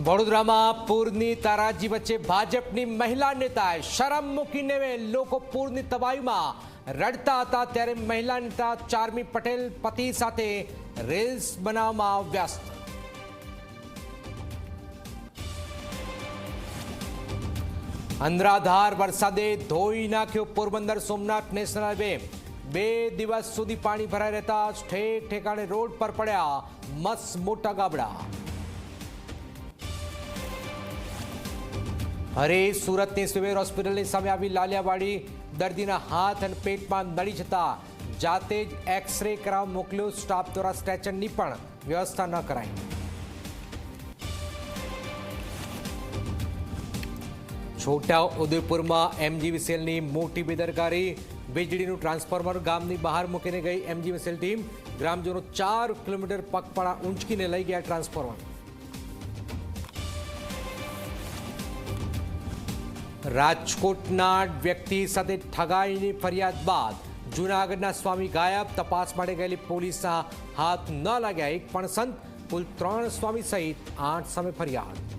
વડોદરામાં પૂરની તારાજી વચ્ચે ભાજપની મહિલા નેતાએ શરમ મૂકીને લોકો પૂરની તબાહીમાં રડતા હતા ત્યારે મહિલા નેતા ચાર્મી પટેલ પતિ સાથે રીલ્સ બનાવવામાં વ્યસ્ત। અંધરાધાર વરસાદે ધોઈ નાખ્યો પોરબંદર સોમનાથ નેશનલ હાઈવે। 2 દિવસ સુધી પાણી ભરાઈ રહેતા ઠેક ઠેકાણે રોડ પર પડ્યા મસ્ત મોટા ગાબડા। અરે સુરતની સિવિલ હોસ્પિટલની સામે આવી લાલિયાવાડી દર્દીના હાથ અને પેટમાં નળી જતા જાતે જ એક્સરે કરાવવા મોકલ્યો। સ્ટાફ દ્વારા સ્ટ્રેચરની પણ વ્યવસ્થા ન કરાઈ। છોટા ઉદેપુરમાં એમજીવીસીએલની મોટી બેદરકારી। વીજળીનું ટ્રાન્સફોર્મર ગામની બહાર મૂકીને ગઈ એમજીવીસીએલ ટીમ। ગ્રામજનો 4 કિલોમીટર પગપાળા ઊંચકીને લઈ ગયા ટ્રાન્સફોર્મર। રાજકોટના વ્યક્તિ સાથે ઠગાઈની ફરિયાદ બાદ જૂનાગઢના સ્વામી ગાયબ। તપાસ માટે ગયેલી પોલીસના હાથ ન લાગ્યા એક પણ સંત। કુલ 3 સ્વામી સહિત 8 સામે ફરિયાદ।